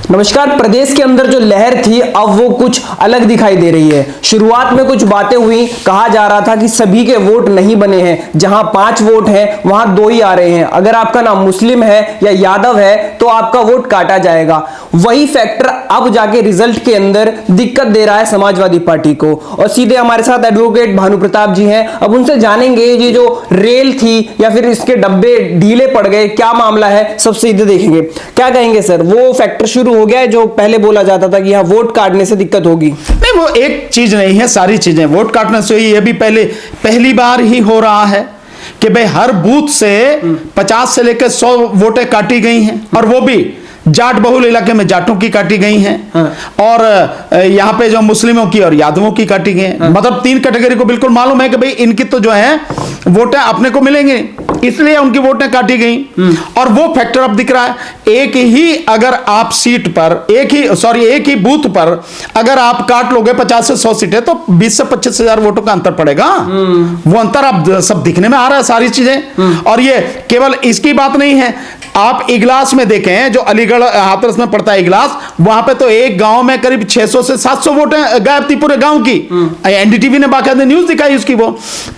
नमस्कार। प्रदेश के अंदर जो लहर थी अब वो कुछ अलग दिखाई दे रही है। शुरुआत में कुछ बातें हुई, कहा जा रहा था कि सभी के वोट नहीं बने हैं, जहां 5 वोट हैं वहां 2 ही आ रहे हैं। अगर आपका नाम मुस्लिम है या यादव है तो आपका वोट काटा जाएगा। वही फैक्टर अब जाके रिजल्ट के अंदर दिक्कत दे रहा है समाजवादी पार्टी को। और सीधे हमारे साथ एडवोकेट भानु प्रताप जी हैं। अब उनसे जानेंगे ये जो रेल थी या फिर इसके डब्बे ढीले पड़ गए, क्या मामला है, सब सीधे देखेंगे। क्या कहेंगे सर, वो फैक्टर शुरू हो गया है जो पहले बोला जाता था कि यहाँ वोट काटने से दिक्कत होगी? नहीं, वो एक चीज नहीं है, सारी चीजें वोट काटने से ही। ये भी पहली बार ही हो रहा है कि भाई हर बूथ से 50 से लेकर 100 वोटें काटी गई हैं, और वो भी जाट बहुल इलाके में जाटों की काटी गई हैं। और यहाँ पे जो मुस्लिमों की और यादवों की काटी गई हैं। मतलब 3 कैटेगरी को बिल्कुल मालूम है कि भाई इनकी तो जो है वोटें अपने को मिलेंगे, इसलिए उनकी वोटें काटी गई। और वो फैक्टर अब दिख रहा है। एक ही अगर आप सीट पर एक ही बूथ पर अगर आप काट लोगे 50 से 100 सीटें तो 20 से 25 हजार वोटों का अंतर पड़ेगा। वो अंतर अब सब दिखने में आ रहा है, सारी चीजें। और ये केवल इसकी बात नहीं है, आप इगलास में देखें, जो अलीगढ़ हाथरस में पड़ता है इगलास, वहां पे तो एक गांव में करीब 600 से 700 वोटें गायब थी पूरे गांव की। एनडीटीवी ने बाकायदा न्यूज दिखाई उसकी। वो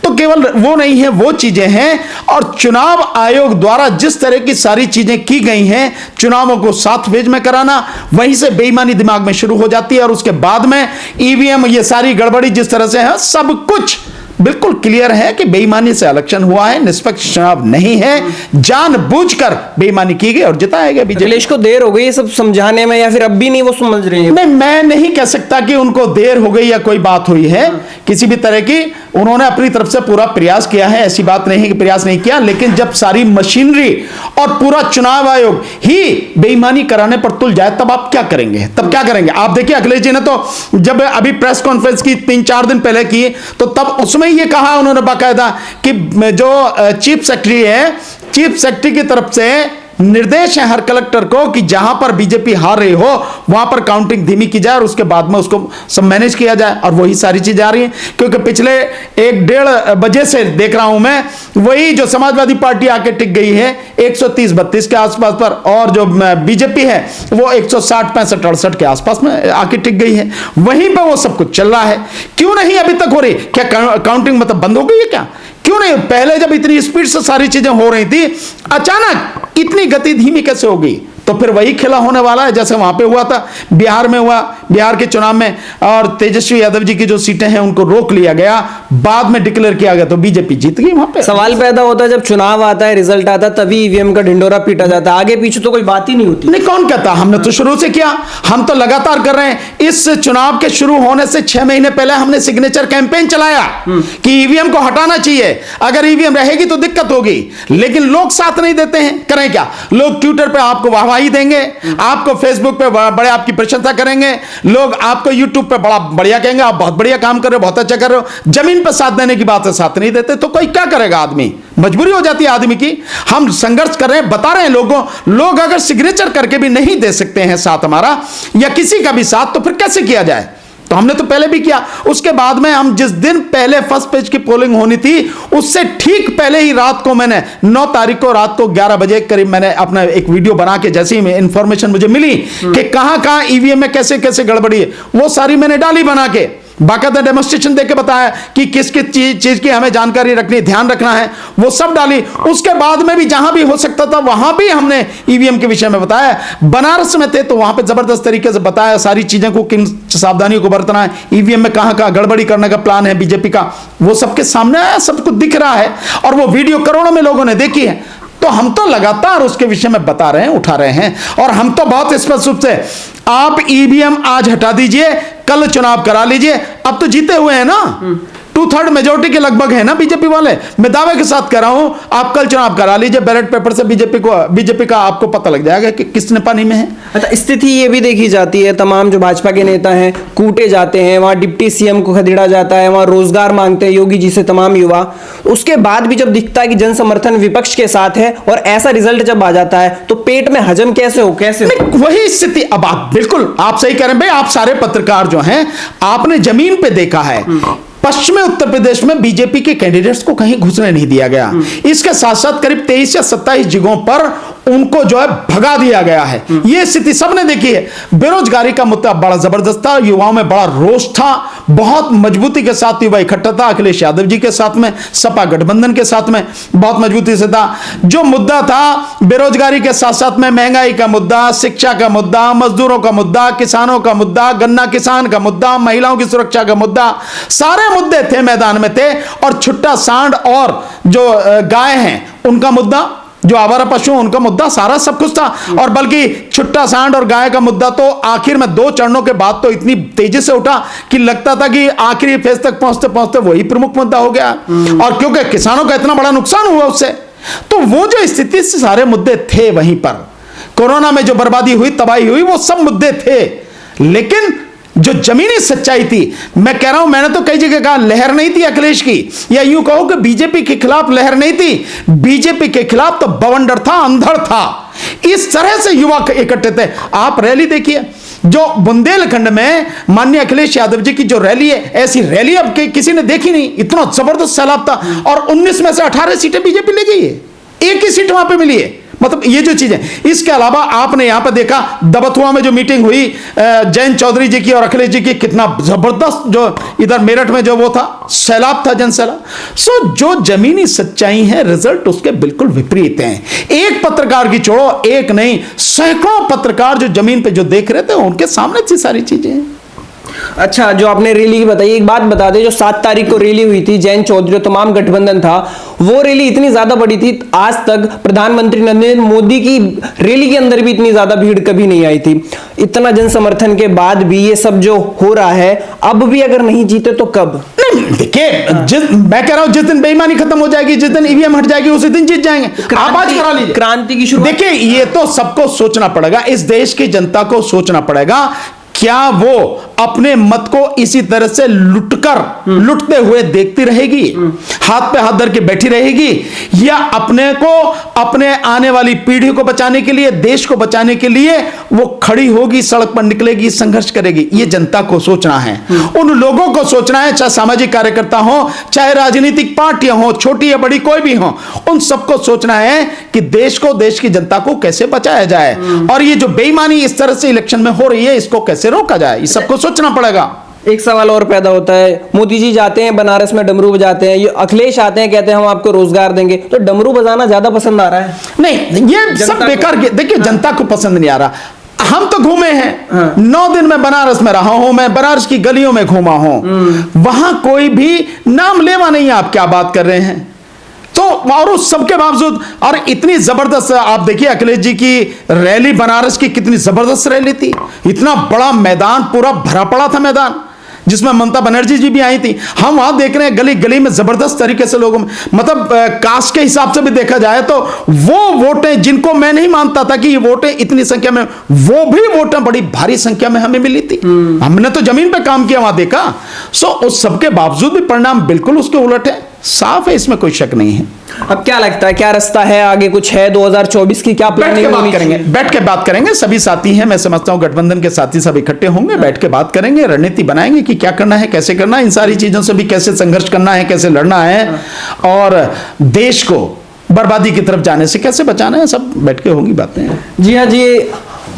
तो केवल वो नहीं है, वो चीजें हैं। और चुनाव आयोग द्वारा जिस तरह की सारी चीजें की गई हैं, चुनावों को 7 फेज में कराना, वहीं से बेईमानी दिमाग में शुरू हो जाती है। और उसके बाद में ईवीएम, ये सारी गड़बड़ी जिस तरह से है, सब कुछ बिल्कुल क्लियर है कि बेईमानी से इलेक्शन हुआ है, निष्पक्ष चुनाव नहीं है, जानबूझकर बेईमानी की गई और जिताया गया बीजेपी। अखिलेश को देर हो गई ये सब समझाने में, या फिर अब भी नहीं वो समझ रहे हैं? मैं नहीं कह सकता कि उनको देर हो गई या कोई बात हुई है किसी भी तरह की। उन्होंने अपनी तरफ से पूरा प्रयास किया है, ऐसी बात नहीं है कि प्रयास नहीं किया। लेकिन जब सारी मशीनरी और पूरा चुनाव आयोग ही बेईमानी कराने पर तुल जाए तब आप क्या करेंगे? तब क्या करेंगे? आप देखिए, अखिलेश जी ने तो जब अभी प्रेस कॉन्फ्रेंस की 3-4 दिन पहले की, तो तब उसमें ये कहा उन्होंने बाकायदा कि जो चीफ सेक्रेटरी है, चीफ सेक्रेटरी की तरफ से निर्देश है हर कलेक्टर को कि जहां पर बीजेपी हार रही हो वहां पर काउंटिंग धीमी की जाए और उसके बाद में उसको सब मैनेज किया जाए। और वही सारी चीजें आ रही हैं, क्योंकि पिछले 1-1.5 बजे से देख रहा हूं मैं, वही जो समाजवादी पार्टी आके टिक गई है 130-32 के आसपास पर, और जो बीजेपी है वो 160-65-68 के आसपास में आके टिक गई है। वहीं पर वो सब कुछ चल रहा है। क्यों नहीं अभी तक हो रही? क्या काउंटिंग मतलब बंद हो गई है क्या? क्यों नहीं? पहले जब इतनी स्पीड से सारी चीजें हो रही थी, अचानक इतनी गति धीमी कैसे हो गई? तो फिर वही खेला होने वाला है जैसे वहां पे हुआ था, बिहार में हुआ, बिहार के चुनाव में। और तेजस्वी यादव जी की जो सीटें हैं उनको रोक लिया गया, बाद में डिक्लेयर किया गया तो बीजेपी जीत गई। वहां पे सवाल पैदा होता है जब चुनाव आता है, रिजल्ट आता है, तभी ईवीएम का ढिंडोरा पीटा जाता है, आगे पीछे तो कोई बात ही नहीं होती। नहीं, कौन कहता? हमने तो शुरू से किया, हम तो लगातार कर रहे हैं। इस चुनाव के शुरू होने से 6 महीने पहले हमने सिग्नेचर कैंपेन चलाया कि ईवीएम को हटाना चाहिए, अगर ईवीएम रहेगी तो दिक्कत होगी। लेकिन लोग साथ नहीं देते हैं। करें क्या? लोग ट्विटर पे आपको वाहवाही देंगे, आपको फेसबुक पे बड़े आपकी प्रशंसा करेंगे, लोग आपको यूट्यूब पे बड़ा बढ़िया कहेंगे, आप बहुत बढ़िया काम कर रहे हो, बहुत अच्छा कर रहे हो। जमीन पर साथ देने की बात है, साथ नहीं देते तो कोई क्या करेगा? आदमी मजबूरी हो जाती है आदमी की। हम संघर्ष कर रहे हैं, बता रहे हैं लोगों, लोग अगर सिग्नेचर करके भी नहीं दे सकते हैं साथ हमारा या किसी का भी साथ, तो फिर कैसे किया जाए? तो हमने तो पहले भी किया। उसके बाद में हम जिस दिन पहले फर्स्ट पेज की पोलिंग होनी थी, उससे ठीक पहले ही रात को मैंने 9 तारीख को रात को 11 बजे करीब मैंने अपना एक वीडियो बना के, जैसे ही इंफॉर्मेशन मुझे मिली कि कहां ईवीएम में कैसे कैसे गड़बड़ी है, वो सारी मैंने डाली बना के, बाकायदा डेमोन्स्ट्रेशन देके बताया कि किस किस चीज की हमें जानकारी रखनी, ध्यान रखना है, वो सब डाली। उसके बाद में भी जहां भी हो सकता था वहां भी हमने ईवीएम के विषय में बताया। बनारस में थे तो वहां पे जबरदस्त तरीके से बताया सारी चीजें को, किन सावधानियों को बरतना है, ईवीएम में कहां गड़बड़ी करने का प्लान है बीजेपी का, वो सबके सामने आया, सब कुछ दिख रहा है। और वो वीडियो करोड़ों में लोगों ने देखी है। तो हम तो लगातार उसके विषय में बता रहे हैं, उठा रहे हैं। और हम तो बहुत स्पष्ट रूप से, आप ईवीएम आज हटा दीजिए, कल चुनाव करा लीजिए। अब तो जीते हुए हैं ना, 2/3 मेजोरिटी के लगभग है ना बीजेपी वाले। मैं दावे के साथ कह रहा हूं, आप कल चुनाव करा लीजिए, बैलेट पेपर से बीजेपी का आपको पता लग जाएगा कि किसने पानी में है। अच्छा, स्थिति ये भी देखी जाती है, तमाम जो भाजपा के नेता हैं कूटे जाते हैं, वहां डिप्टी सीएम को खदेड़ा जाता है, वहां रोजगार मांगते हैं योगी जी से तमाम युवा। उसके बाद भी जब दिखता है कि जन समर्थन विपक्ष के साथ है और ऐसा रिजल्ट जब आ जाता है तो पेट में हजम कैसे हो? वही स्थिति। अब आप बिल्कुल आप सही कह रहे हैं भाई, आप सारे पत्रकार जो हैं, आपने जमीन पे देखा है। पश्चिमी उत्तर प्रदेश में बीजेपी के कैंडिडेट्स को कहीं घुसने नहीं दिया गया। इसके साथ साथ करीब 23 या 27 जगहों पर उनको जो है भगा दिया गया है। यह स्थिति सबने देखी है। बेरोजगारी का मुद्दा बड़ा जबरदस्त था, युवाओं में बड़ा रोष था, बहुत मजबूती के साथ युवा इकट्ठा था। अखिलेश यादव जी के साथ में, सपा गठबंधन के साथ में बहुत मजबूती से था। जो मुद्दा था बेरोजगारी के साथ साथ में महंगाई का मुद्दा, शिक्षा का मुद्दा, मजदूरों का मुद्दा, किसानों का मुद्दा, गन्ना किसान का मुद्दा, महिलाओं की सुरक्षा का मुद्दा, सारे मुद्दे थे, मैदान में थे। और छुट्टा सांड और जो गाय हैं उनका मुद्दा, जो आवारा पशु उनका मुद्दा, सारा सब कुछ था। और बल्कि छुट्टा सांड और गाय का मुद्दा तो आखिर में 2 चरणों के बाद तो इतनी तेजी से उठा कि लगता था कि आखिरी फेज तक पहुंचते पहुंचते वही प्रमुख मुद्दा हो गया। और क्योंकि किसानों का इतना बड़ा नुकसान हुआ उससे, तो वो जो स्थिति से सारे मुद्दे थे वहीं पर। कोरोना में जो बर्बादी हुई, तबाही हुई, वो सब मुद्दे थे। लेकिन जो जमीनी सच्चाई थी, मैं कह रहा हूं, मैंने तो कई जगह कहा लहर नहीं थी अखिलेश की, या यूं कहो कि बीजेपी के खिलाफ लहर नहीं थी, बीजेपी के खिलाफ तो बवंडर था, अंधड़ था। इस तरह से युवा इकट्ठे थे। आप रैली देखिए, जो बुंदेलखंड में माननीय अखिलेश यादव जी की जो रैली है, ऐसी रैली अब किसी ने देखी नहीं। इतना जबरदस्त सैलाब था। और 19 में से 18 सीटें बीजेपी ले गई है, एक ही सीट वहां पे मिली है। मतलब ये जो चीजें, इसके अलावा आपने यहां पर देखा दबथुआ में जो मीटिंग हुई जयंत चौधरी जी की और अखिलेश जी की, कितना जबरदस्त जो इधर मेरठ में जो वो था, सैलाब था, जन सैलाब। सो जो जमीनी सच्चाई है, रिजल्ट उसके बिल्कुल विपरीत हैं। एक पत्रकार की छोड़ो, एक नहीं, सैकड़ों पत्रकार जो जमीन पे जो देख रहे थे, उनके सामने थी सारी चीजें। अच्छा, जो आपने रैली की बताई, एक बात बता दें, जो 7 तारीख को रैली हुई थी, जैन चौधरी तमाम गठबंधन था, वो रैली इतनी ज्यादा बड़ी थी, आज तक प्रधानमंत्री नरेंद्र मोदी की रैली के अंदर भी इतनी ज्यादा भीड़ कभी नहीं आई थी। इतना जन समर्थन के बाद भी ये सब जो हो रहा है, अब भी अगर नहीं जीते तो कब? देखिए, मैं कह रहा हूं जिस दिन बेईमानी खत्म हो जाएगी, जिस दिन ईवीएम हट जाएगी, उसी दिन जीत जाएंगे। आप आज करा लीजिए क्रांति की शुरुआत। देखिए, ये तो सबको सोचना पड़ेगा, इस देश की जनता को सोचना पड़ेगा, क्या वो अपने मत को इसी तरह से लुटते हुए देखती रहेगी, हाथ पे हाथ धर के बैठी रहेगी, या अपने को, अपने आने वाली पीढ़ी को बचाने के लिए, देश को बचाने के लिए वो खड़ी होगी, सड़क पर निकलेगी, संघर्ष करेगी? ये जनता को सोचना है, उन लोगों को सोचना है, चाहे सामाजिक कार्यकर्ता हो, चाहे राजनीतिक पार्टियां हो, छोटी या बड़ी कोई भी हो, उन सबको सोचना है कि देश को, देश की जनता को कैसे बचाया जाए। और ये जो बेईमानी इस तरह से इलेक्शन में हो रही है, इसको कैसे रोका जाए, ये सबको सोचना पड़ेगा। एक सवाल और पैदा होता है, मोदी जी जाते हैं बनारस में, डमरू बजाते हैं, ये अखिलेश आते हैं, कहते हैं हम आपको रोजगार देंगे, तो डमरू बजाना ज्यादा पसंद आ रहा है? नहीं, ये सब बेकार के, देखिए जनता को पसंद नहीं आ रहा। हम तो घूमे हैं, 9 दिन में बनारस में रहा हूं, मैं बनारस की गलियों में घूमा हूं, वहां कोई भी नाम लेवा नहीं है। आप क्या बात कर रहे हैं? तो और उस सबके बावजूद, और इतनी जबरदस्त, आप देखिए अखिलेश जी की रैली बनारस की, कितनी जबरदस्त रैली थी। इतना बड़ा मैदान, पूरा भरा पड़ा था मैदान, जिसमें ममता बनर्जी जी भी आई थी। हम वहां देख रहे हैं गली गली में जबरदस्त तरीके से लोगों में, मतलब कास्ट के हिसाब से भी देखा जाए तो वो वोटें, जिनको मैं नहीं मानता था कि ये वोटें इतनी संख्या में, वो भी वोटें बड़ी भारी संख्या में हमें मिली थी। हमने तो जमीन पे काम किया, वहां देखा। सो उस सबके बावजूद भी परिणाम बिल्कुल उसके उलट है, साफ है, इसमें कोई शक नहीं है। अब क्या लगता है, क्या रास्ता है आगे, कुछ है 2024 की, क्या प्लानिंग होनी चाहिए? बैठ के बात करेंगे, सभी साथी हैं, मैं समझता हूं गठबंधन के साथी सब इकट्ठे होंगे, बैठ के बात करेंगे, रणनीति बनाएंगे कि क्या करना है, कैसे करना है, इन सारी चीजों से भी कैसे संघर्ष करना है, कैसे लड़ना है, और देश को बर्बादी की तरफ जाने से कैसे बचाना है, सब बैठ के होंगी बातें। जी हाँ जी,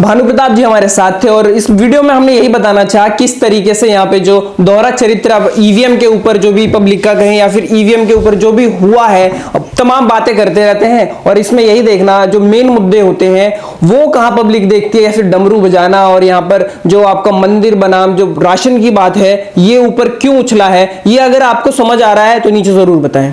भानु प्रताप जी हमारे साथ थे, और इस वीडियो में हमने यही बताना चाहा किस तरीके से यहाँ पे जो दोहरा चरित्र अब ईवीएम के ऊपर जो भी पब्लिक का कहें, या फिर ईवीएम के ऊपर जो भी हुआ है, तमाम बातें करते रहते हैं, और इसमें यही देखना जो मेन मुद्दे होते हैं वो कहाँ पब्लिक देखती है, या फिर डमरू बजाना, और यहाँ पर जो आपका मंदिर बनाम जो राशन की बात है, ये ऊपर क्यों उछला है। ये अगर आपको समझ आ रहा है तो नीचे जरूर बताएं।